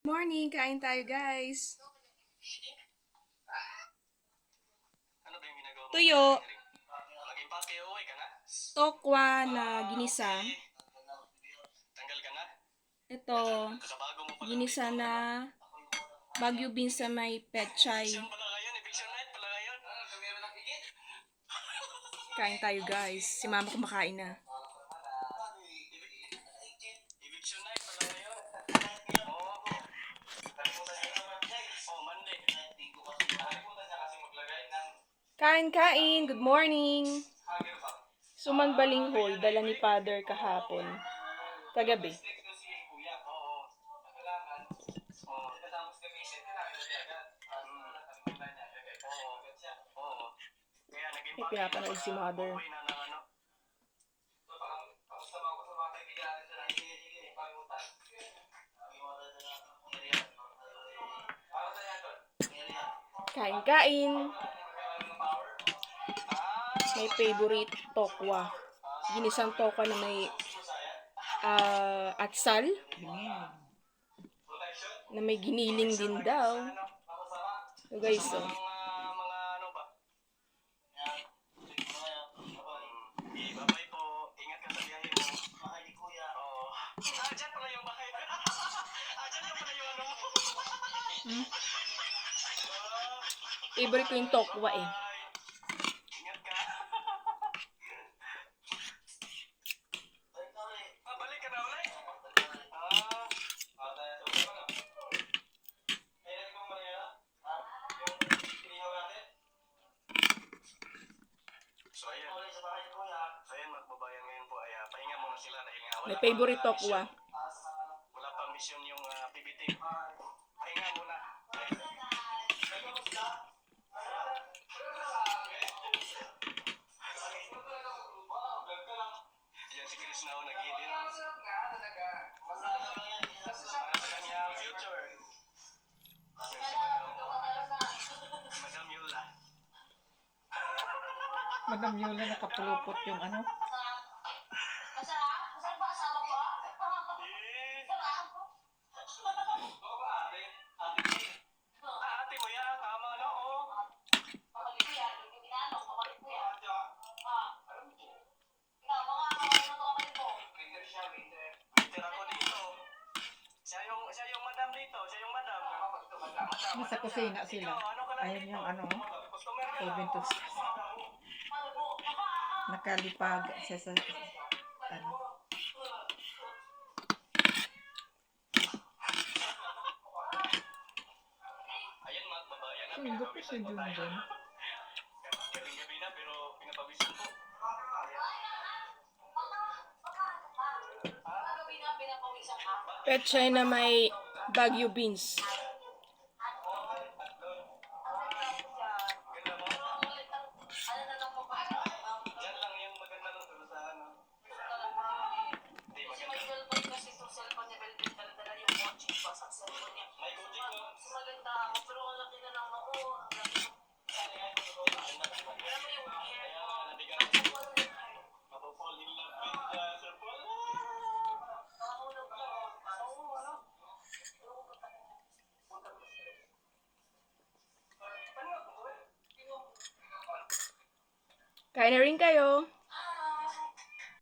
Morning, kain tayo guys. Ano ba yung ginagawa mo? Tuyo, Mag-impake, uwi ka na? tokwa na ginisa. Tanggal ka na? Ito, Kabago mo pa lang ginisa dito. na Baguio beans sa may pechay. Eviction pala ngayon, eviction night pala ngayon. Kain tayo guys. Si mama kumakain na. Eviction night pala ngayon. Oo. Oh, Monday. Nakalimutan niya kasi maglagay ng Kain. Good morning. hanger ba? Suman balinghoy, dala ni father kahapon. Kagabi. Ito si Kuya. Oo. Kailangan. Oo. Tapos gamitin. Kailangan na siya agad. Nakalimutan niya. Oo. Oo. Kaya naging May pinapanood si mother. uwi na ng ano. Kamusta ba ako sa mga kaibigan nila? Sige, palimutan. Para sa yan doon. Kain. May favorite tokwa. Ginisang tokwa na may atsal. Na may giniling din daw. So guys, Mga ano ba? Bye-bye po. Ingat ka sa biyahe mo. Bahay ni Kuya. Oo. Dyan pala yung bahay. Dyan na pala yung ano mo. favorite ko yung tokwa eh. Ingat ka. Balik ka na ulit. So ayan, magbabayan ngayon po ay pahinga muna sila dahil nga May wala favorite pang tokwa. wala pang mission yung PBT. Pahinga muna. Yan si Chris na nag-edit. Para sa kanyang future. Madam Yula. Madam Yola nakapulupot yung ano. Ate mo yan, tama na oh. Winter ako dito. Siya yung madam dito, siya yung madam. Nasa kusina sila. Ikaw, ano ka lang Ayun dito? yung ano, Customer ka lang. Juventus. Nakalipag siya sa ano. Ayan mga babayan na Sundot ko si pinapawisan po tayo. Dundun. Gabing-gabi na pero pinapawisan po. Pechay na may Baguio beans. Ganda mo? Diyan lang yung maganda ng tulusahan. No? Hindi, maganda. May kutik mo. Mapapall in love with Sir Paul. Kain na rin kayo.